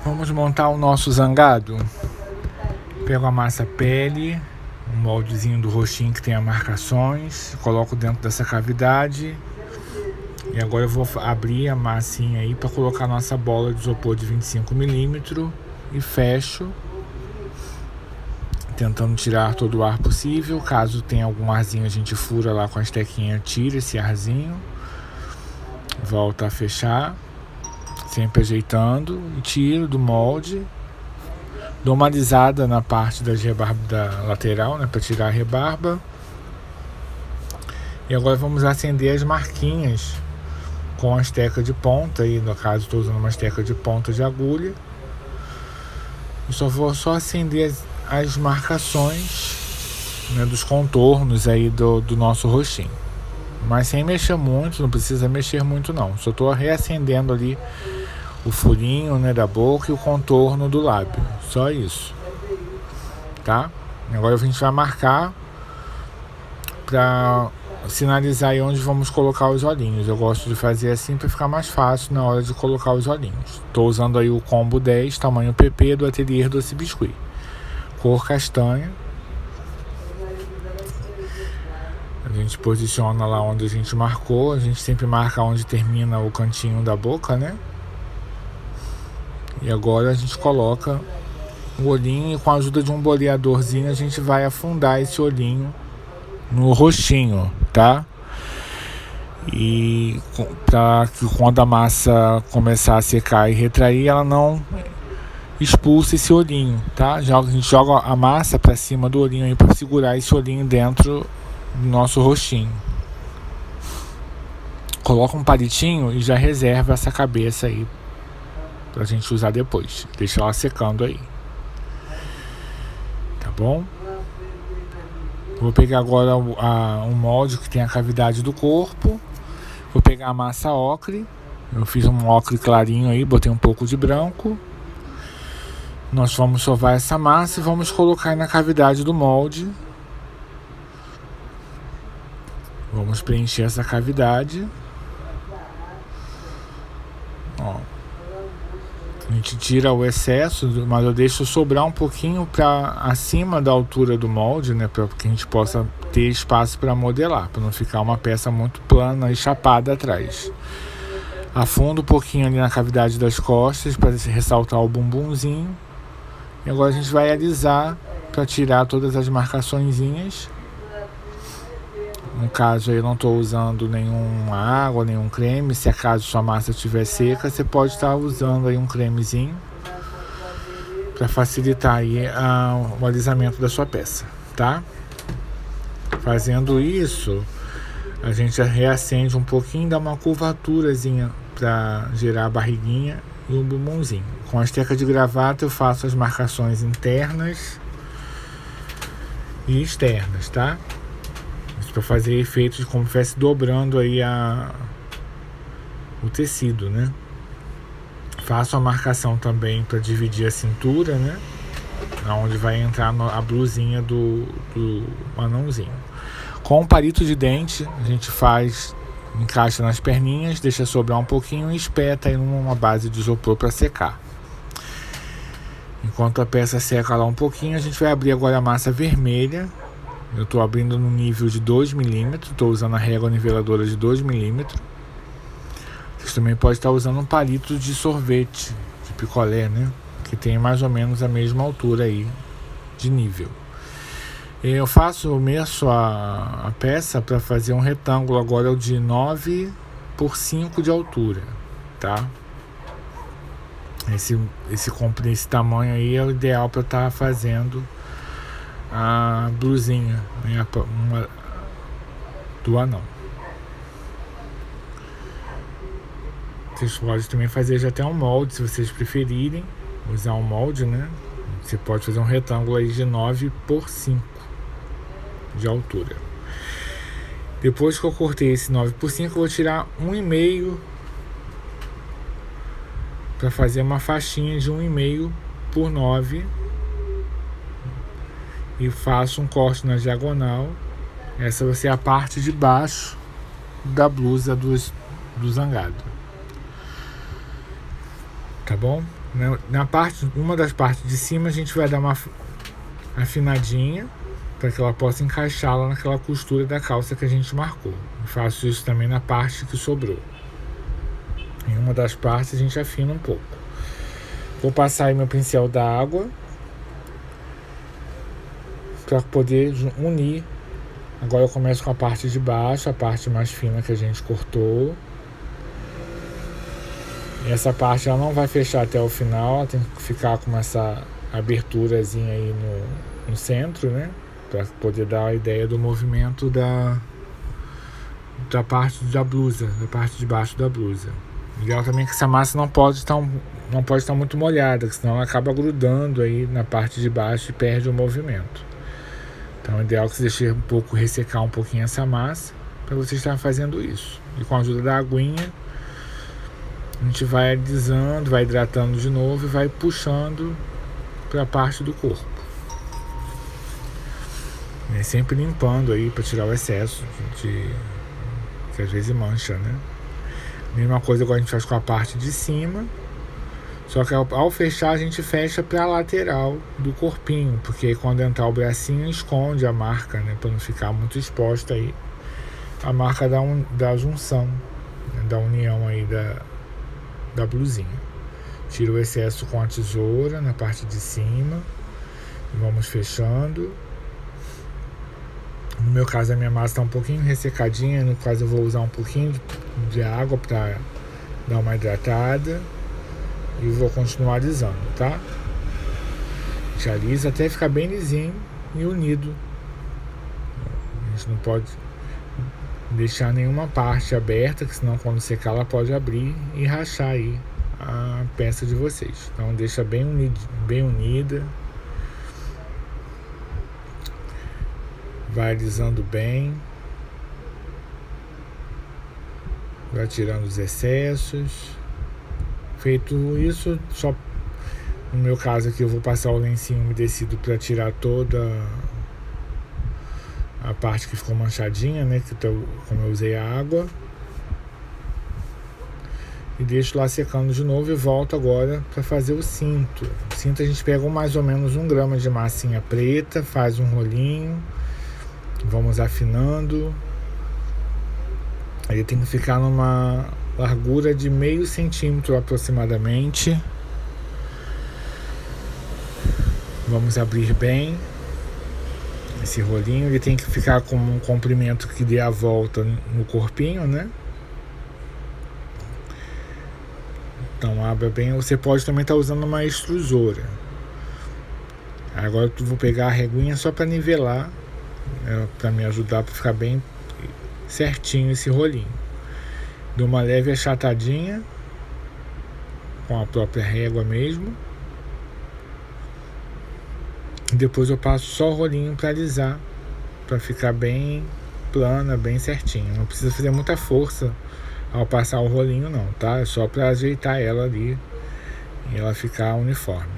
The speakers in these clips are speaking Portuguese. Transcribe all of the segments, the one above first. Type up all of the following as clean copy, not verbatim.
Vamos montar o nosso zangado. Pego a massa pele, um moldezinho do roxinho que tem as marcações, coloco dentro dessa cavidade. E agora eu vou abrir a massinha aí para colocar a nossa bola de isopor de 25 milímetros e fecho, tentando tirar todo o ar possível. Caso tenha algum arzinho, a gente fura lá com a estequinha, tira esse arzinho, volta a fechar, sempre ajeitando e tiro do molde. Dou uma alisada na parte da lateral, né, para tirar a rebarba. E agora vamos acender as marquinhas com a esteca de ponta, aí no caso estou usando uma esteca de ponta de agulha. Eu vou acender as marcações, né, dos contornos aí do nosso rostinho, mas sem mexer muito, não precisa mexer muito não. Só estou reacendendo ali o furinho, né, da boca e o contorno do lábio, só isso, tá? Agora a gente vai marcar para sinalizar aí onde vamos colocar os olhinhos. Eu gosto de fazer assim para ficar mais fácil na hora de colocar os olhinhos. Estou usando aí o combo 10, tamanho PP do Atelier Doce Biscuit, cor castanha. A gente posiciona lá onde a gente marcou. A gente sempre marca onde termina o cantinho da boca, né? E agora a gente coloca o olhinho e com a ajuda de um boleadorzinho a gente vai afundar esse olhinho no rostinho, tá? E para que quando a massa começar a secar e retrair, ela não expulse esse olhinho, tá? A gente joga a massa para cima do olhinho aí para segurar esse olhinho dentro do nosso rostinho. Coloca um palitinho e já reserva essa cabeça aí pra gente usar depois. Deixa ela secando aí, tá bom? Vou pegar agora um molde que tem a cavidade do corpo. Vou pegar a massa ocre. Eu fiz um ocre clarinho aí, botei um pouco de branco. Nós vamos sovar essa massa e vamos colocar na cavidade do molde. Vamos preencher essa cavidade. Ó. A gente tira o excesso, mas eu deixo sobrar um pouquinho para acima da altura do molde, né, para que a gente possa ter espaço para modelar, para não ficar uma peça muito plana e chapada atrás. Afundo um pouquinho ali na cavidade das costas para ressaltar o bumbumzinho. E agora a gente vai alisar para tirar todas as marcaçõezinhas. No caso aí eu não estou usando nenhuma água, nenhum creme. Se acaso sua massa estiver seca, você pode estar usando aí um cremezinho para facilitar aí o alisamento da sua peça, tá? Fazendo isso, a gente reacende um pouquinho, dá uma curvaturazinha para gerar a barriguinha e o bumbumzinho. Com a esteca de gravata eu faço as marcações internas e externas, tá? Para fazer efeitos de como se estivesse dobrando aí o tecido, né? Faço a marcação também para dividir a cintura, né? Onde vai entrar a blusinha do anãozinho. Com um palito de dente a gente encaixa nas perninhas, deixa sobrar um pouquinho e espeta aí numa base de isopor para secar. Enquanto a peça seca lá um pouquinho, a gente vai abrir agora a massa vermelha. Eu estou abrindo no nível de 2 milímetros, estou usando a régua niveladora de 2 milímetros. Vocês também podem estar usando um palito de sorvete, de picolé, né? Que tem mais ou menos a mesma altura aí de nível. Eu meço a peça para fazer um retângulo, agora é o de 9 por 5 de altura, tá? Esse tamanho aí é o ideal para estar fazendo a blusinha, né, do anão. Vocês podem também fazer já até um molde, se vocês preferirem usar um molde, né? Você pode fazer um retângulo aí de 9 por 5 de altura. Depois que eu cortei esse 9 por 5, eu vou tirar 1,5 para fazer uma faixinha de 1,5 por 9 e faço um corte na diagonal. Essa vai ser a parte de baixo da blusa do zangado, tá bom? Uma das partes de cima a gente vai dar uma afinadinha para que ela possa encaixar lá naquela costura da calça que a gente marcou. Eu faço isso também na parte que sobrou. Em uma das partes a gente afina um pouco. Vou passar aí meu pincel d'água para poder unir. Agora eu começo com a parte de baixo, a parte mais fina que a gente cortou. E essa parte ela não vai fechar até o final, ela tem que ficar com essa aberturazinha aí no centro, né? Para poder dar a ideia do movimento da parte da blusa, da parte de baixo da blusa. Legal também que essa massa não pode estar muito molhada, senão ela acaba grudando aí na parte de baixo e perde o movimento. Então é ideal que você deixe um pouco ressecar um pouquinho essa massa para você estar fazendo isso. E com a ajuda da aguinha a gente vai alisando, vai hidratando de novo e vai puxando para a parte do corpo. E sempre limpando aí para tirar o excesso que às vezes mancha, né? Mesma coisa agora a gente faz com a parte de cima. Só que ao fechar a gente fecha para a lateral do corpinho, porque quando entrar o bracinho esconde a marca, né? Para não ficar muito exposta aí a marca da junção, né? Da união aí da blusinha. Tira o excesso com a tesoura na parte de cima e vamos fechando. No meu caso a minha massa está um pouquinho ressecadinha, no caso eu vou usar um pouquinho de água para dar uma hidratada e vou continuar alisando, tá? A gente alisa até ficar bem lisinho e unido. A gente não pode deixar nenhuma parte aberta, que senão quando secar ela pode abrir e rachar aí a peça de vocês. Então deixa bem unida. Vai alisando bem. Vai tirando os excessos. Feito isso, só no meu caso aqui eu vou passar o lencinho umedecido para tirar toda a parte que ficou manchadinha, né? Como eu usei a água. E deixo lá secando de novo e volto agora para fazer o cinto. O cinto a gente pega mais ou menos 1 grama de massinha preta, faz um rolinho. Vamos afinando. Ele tem que ficar numa largura de meio centímetro aproximadamente. Vamos abrir bem esse rolinho. Ele tem que ficar com um comprimento que dê a volta no corpinho, né? Então abra bem. Você pode também estar usando uma extrusora. Agora eu vou pegar a reguinha só para nivelar, para me ajudar para ficar bem certinho esse rolinho. Dou uma leve achatadinha com a própria régua mesmo. E depois eu passo só o rolinho para alisar, para ficar bem plana, bem certinho. Não precisa fazer muita força ao passar o rolinho não, tá? É só para ajeitar ela ali e ela ficar uniforme.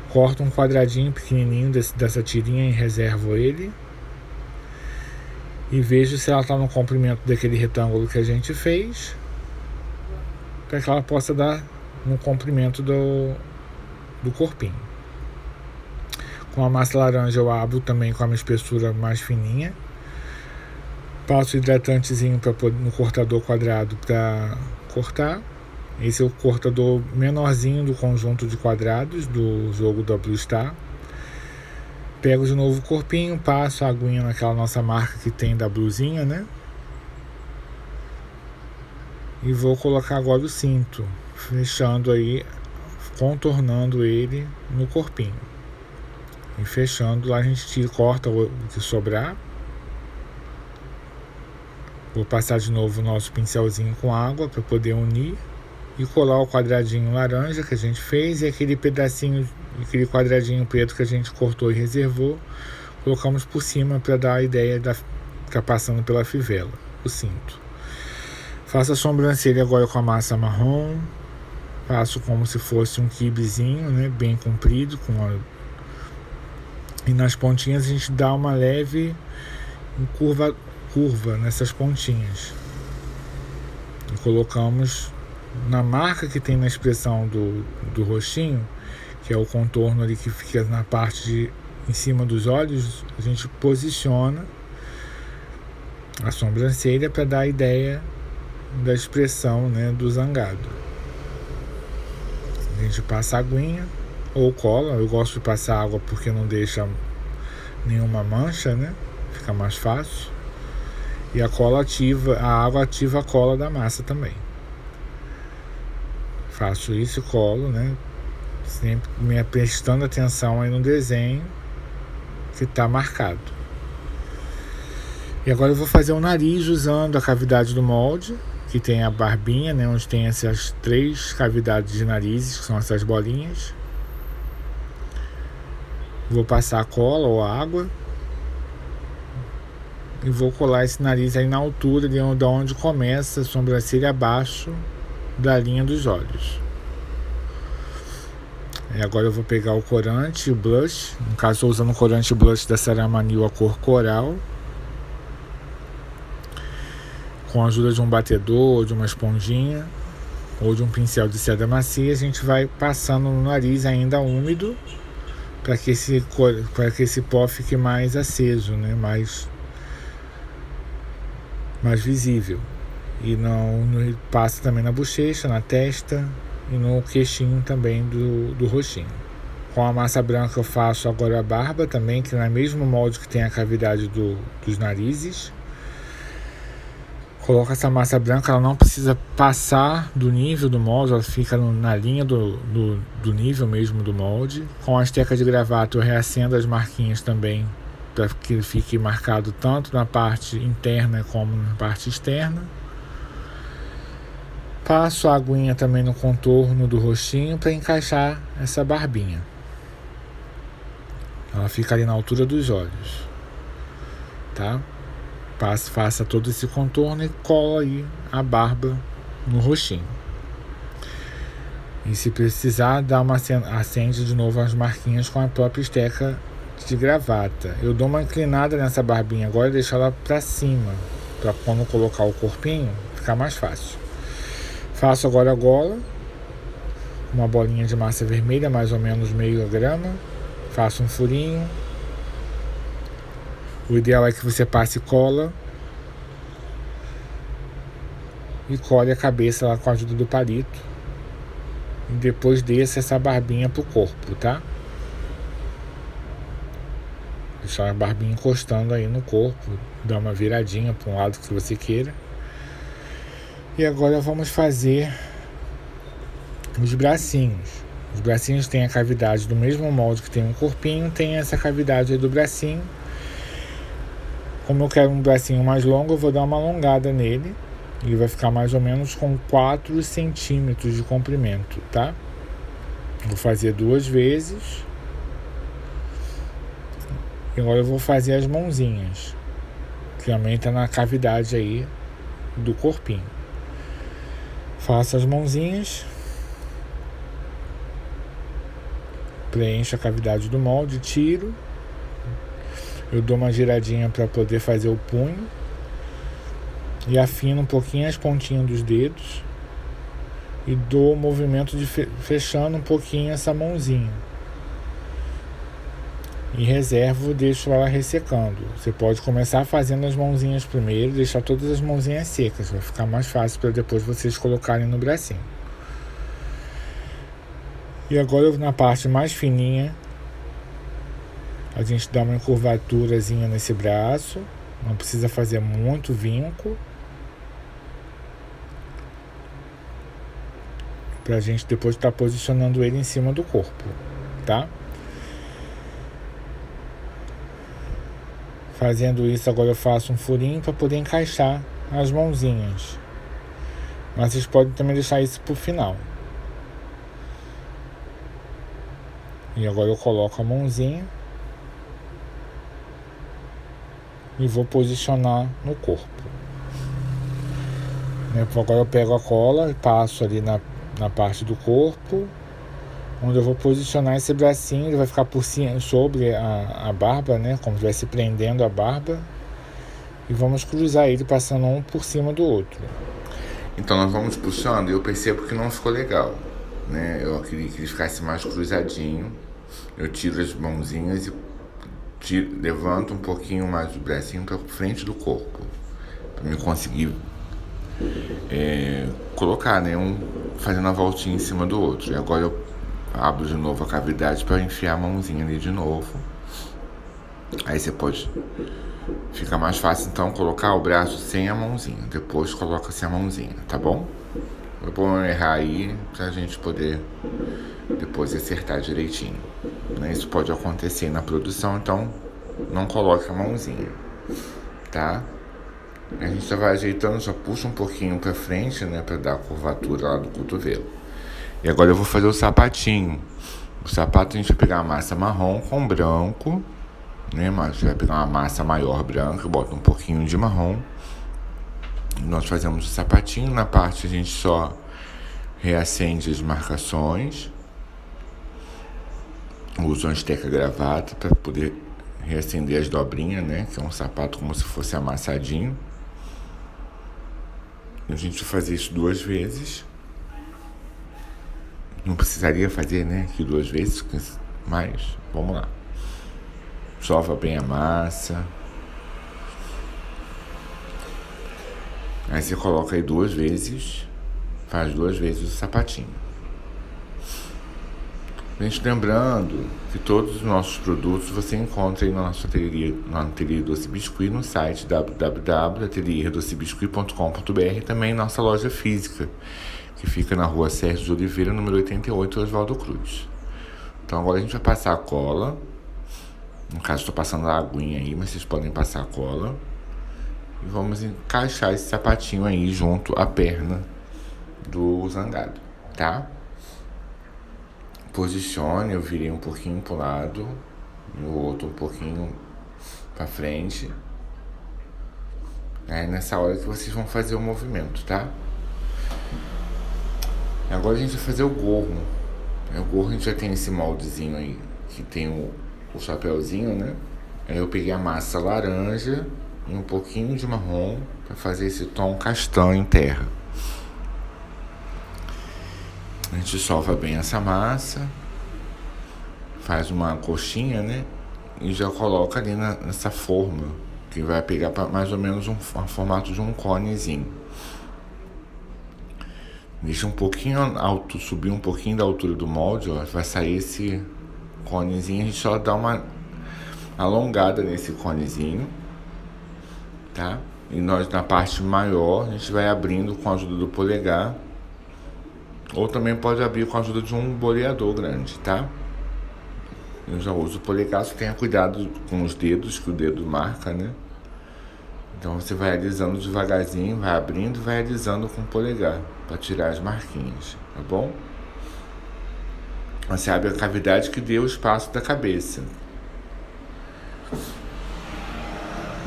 Corto um quadradinho pequenininho dessa tirinha e reservo ele. E vejo se ela está no comprimento daquele retângulo que a gente fez, para que ela possa dar no comprimento do corpinho. Com a massa laranja eu abro também com a minha espessura mais fininha. Passo hidratantezinho no cortador quadrado para cortar. Esse é o cortador menorzinho do conjunto de quadrados do jogo da Blue Star. Pego de novo o corpinho, passo a aguinha naquela nossa marca que tem da blusinha, né? E vou colocar agora o cinto, fechando aí, contornando ele no corpinho. E fechando, lá a gente corta o que sobrar. Vou passar de novo o nosso pincelzinho com água para poder unir e colar o quadradinho laranja que a gente fez e aquele pedacinho, aquele quadradinho preto que a gente cortou e reservou, colocamos por cima para dar a ideia de ficar passando pela fivela, o cinto. Faço a sobrancelha agora com a massa marrom, faço como se fosse um quibezinho, né, bem comprido, e nas pontinhas a gente dá uma leve curva nessas pontinhas e colocamos na marca que tem na expressão do rostinho, que é o contorno ali que fica na parte em cima dos olhos, a gente posiciona a sobrancelha para dar a ideia da expressão, né, do zangado. A gente passa aguinha ou cola. Eu gosto de passar água porque não deixa nenhuma mancha, né? Fica mais fácil. E a água ativa a cola da massa também. Faço isso e colo, né? Sempre me prestando atenção aí no desenho que está marcado. E agora eu vou fazer o nariz usando a cavidade do molde, que tem a barbinha, né, onde tem essas 3 cavidades de narizes, que são essas bolinhas. Vou passar a cola ou a água e vou colar esse nariz aí na altura de onde começa a sobrancelha, abaixo da linha dos olhos. E agora eu vou pegar o corante, o blush. No caso, estou usando o corante blush da Ceramanil, a cor coral. Com a ajuda de um batedor, de uma esponjinha ou de um pincel de seda macia, a gente vai passando no nariz ainda úmido para que esse pó fique mais aceso, né? mais visível. E passa também na bochecha, na testa e no queixinho também do rostinho. Com a massa branca eu faço agora a barba também, que é no mesmo molde que tem a cavidade dos narizes. Coloco essa massa branca, ela não precisa passar do nível do molde, ela fica na linha do nível mesmo do molde. Com a esteca de gravata eu reacendo as marquinhas também, para que fique marcado tanto na parte interna como na parte externa. Passo a aguinha também no contorno do rostinho para encaixar essa barbinha. Ela fica ali na altura dos olhos, tá? Faça todo esse contorno e cola aí a barba no rostinho. E se precisar, acende de novo as marquinhas com a própria esteca de gravata. Eu dou uma inclinada nessa barbinha agora e deixo ela para cima, para quando colocar o corpinho ficar mais fácil. Faço agora a gola, uma bolinha de massa vermelha, mais ou menos meio grama. Faço um furinho. O ideal é que você passe cola e cole a cabeça lá com a ajuda do palito. E depois desça essa barbinha pro corpo, tá? Deixar a barbinha encostando aí no corpo. Dar uma viradinha para um lado que você queira. E agora vamos fazer os bracinhos. Os bracinhos têm a cavidade do mesmo molde que tem um corpinho. Tem essa cavidade aí do bracinho. Como eu quero um bracinho mais longo, eu vou dar uma alongada nele. Ele vai ficar mais ou menos com 4 centímetros de comprimento, tá? Vou fazer 2 vezes. E agora eu vou fazer as mãozinhas, que também tá na cavidade aí do corpinho. Faço as mãozinhas. Preencho a cavidade do molde, tiro. Eu dou uma giradinha para poder fazer o punho e afino um pouquinho as pontinhas dos dedos e dou o movimento de fechando um pouquinho essa mãozinha e reservo, deixo ela ressecando. Você pode começar fazendo as mãozinhas primeiro, deixar todas as mãozinhas secas, vai ficar mais fácil para depois vocês colocarem no bracinho. E agora na parte mais fininha a gente dá uma encurvaturazinha nesse braço. Não precisa fazer muito vinco, pra gente depois estar posicionando ele em cima do corpo, tá? Fazendo isso, agora eu faço um furinho para poder encaixar as mãozinhas. Mas vocês podem também deixar isso pro final. E agora eu coloco a mãozinha e vou posicionar no corpo. Agora eu pego a cola e passo ali na parte do corpo, onde eu vou posicionar esse bracinho. Ele vai ficar por cima, sobre a barba, né? Como se estivesse prendendo a barba. E vamos cruzar ele, passando um por cima do outro. Então nós vamos puxando e eu percebo que não ficou legal, né? Eu queria que ele ficasse mais cruzadinho. Eu tiro as mãozinhas e levanto um pouquinho mais o bracinho para frente do corpo, para me conseguir colocar, né? Um fazendo a voltinha em cima do outro. E agora eu abro de novo a cavidade para enfiar a mãozinha ali de novo. Aí você pode... Fica mais fácil então colocar o braço sem a mãozinha. Depois coloca sem a mãozinha, tá bom? É bom errar aí pra gente poder depois acertar direitinho, né? Isso pode acontecer na produção, então não coloque a mãozinha, tá? A gente só vai ajeitando, só puxa um pouquinho pra frente, né? Pra dar a curvatura lá do cotovelo. E agora eu vou fazer o sapatinho. O sapato a gente vai pegar a massa marrom com branco, né? Mas você vai pegar uma massa maior branca, bota um pouquinho de marrom. Nós fazemos o sapatinho. Na parte a gente só reacende as marcações. Uso uma esteca gravata para poder reacender as dobrinhas, né? Que é um sapato como se fosse amassadinho. A gente vai fazer isso 2 vezes. Não precisaria fazer, né? Aqui 2 vezes, mas vamos lá. Sova bem a massa. Aí você coloca aí 2 vezes. Faz 2 vezes o sapatinho. Gente, lembrando que todos os nossos produtos você encontra aí na nossa ateliê, no Ateliê Doce Biscuit, no site www.atelierDoceBiscuit.com.br, e também nossa loja física, que fica na rua Sérgio de Oliveira, número 88, Oswaldo Cruz. Então agora a gente vai passar a cola. No caso, estou passando a aguinha aí, mas vocês podem passar a cola. E vamos encaixar esse sapatinho aí junto à perna do zangado, tá? Posicione, eu virei um pouquinho pro lado e o outro um pouquinho pra frente. É nessa hora que vocês vão fazer o movimento, tá? Agora a gente vai fazer o gorro. O gorro a gente já tem esse moldezinho aí, que tem o chapéuzinho, né? Aí eu peguei a massa laranja e um pouquinho de marrom pra fazer esse tom castanho terra. A gente sova bem essa massa, faz uma coxinha, né? E já coloca ali nessa forma, que vai pegar mais ou menos um formato de um conezinho. Deixa um pouquinho alto, subir um pouquinho da altura do molde, ó, vai sair esse conezinho. A gente só dá uma alongada nesse conezinho, tá? E nós na parte maior a gente vai abrindo com a ajuda do polegar. Ou também pode abrir com a ajuda de um boleador grande, tá? Eu já uso o polegar, só tenha cuidado com os dedos, que o dedo marca, né? Então você vai alisando devagarzinho, vai abrindo e vai alisando com o polegar, para tirar as marquinhas, tá bom? Você abre a cavidade que dê o espaço da cabeça.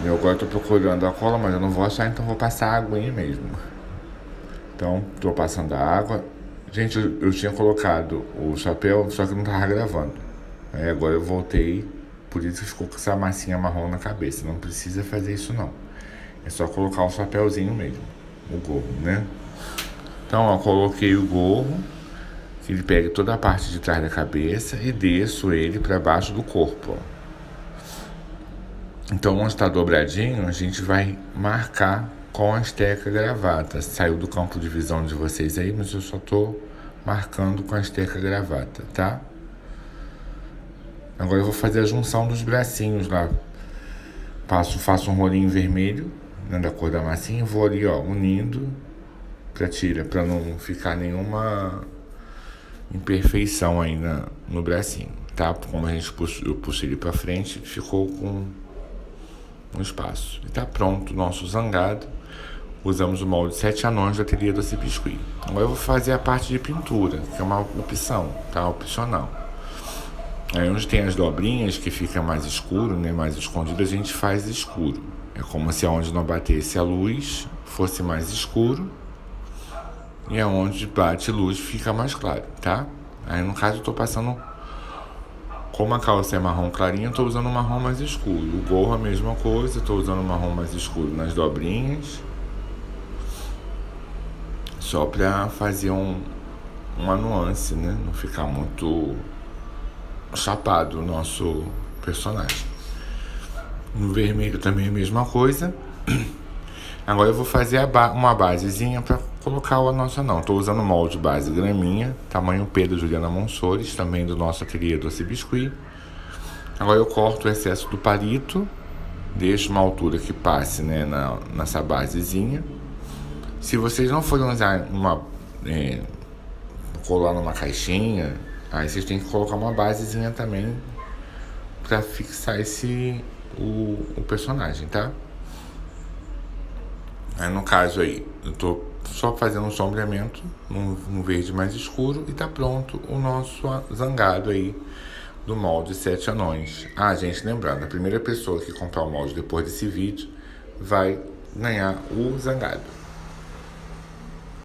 Eu agora estou procurando a cola, mas eu não vou achar, então vou passar a aguinha mesmo. Então, estou passando a água. Gente, eu tinha colocado o chapéu, só que não tava gravando. Aí agora eu voltei, por isso ficou com essa massinha marrom na cabeça. Não precisa fazer isso não. É só colocar um chapéuzinho mesmo, o gorro, né? Então, ó, coloquei o gorro, que ele pega toda a parte de trás da cabeça e desço ele para baixo do corpo, ó. Então, onde está dobradinho, a gente vai marcar com a esteca gravata. Saiu do campo de visão de vocês aí, mas eu só tô marcando com a esteca gravata, tá? Agora eu vou fazer a junção dos bracinhos lá. Faço um rolinho vermelho, né, da cor da massinha, vou ali, ó, unindo pra não ficar nenhuma imperfeição aí no bracinho, tá? Como eu puxei ele pra frente, ficou com um espaço. E tá pronto o nosso zangado. Usamos o molde 7 anões da Ateliê Doce Biscuit. Agora eu vou fazer a parte de pintura, que é uma opção, tá? Opcional. Aí onde tem as dobrinhas, que fica mais escuro, né? Mais escondido, a gente faz escuro. É como se aonde não batesse a luz fosse mais escuro. E aonde bate luz fica mais claro, tá? Aí no caso eu tô passando... Como a calça é marrom clarinha, eu tô usando um marrom mais escuro. O gorro é a mesma coisa, tô usando um marrom mais escuro nas dobrinhas. Só pra fazer uma nuance, né? Não ficar muito chapado o nosso personagem. No vermelho também a mesma coisa. Agora eu vou fazer uma basezinha para colocar o nosso anão. Estou usando molde base graminha, tamanho P da Juliana Monsores, também do nosso ateliê Doce Biscuit. Agora eu corto o excesso do palito, deixo uma altura que passe, né, nessa basezinha. Se vocês não forem usar colar numa caixinha, aí vocês têm que colocar uma basezinha também para fixar o personagem, tá? Aí no caso aí, eu tô só fazendo um sombreamento num verde mais escuro e tá pronto o nosso zangado aí do molde 7 anões. Ah, gente, lembrando, a primeira pessoa que comprar o molde depois desse vídeo vai ganhar o zangado.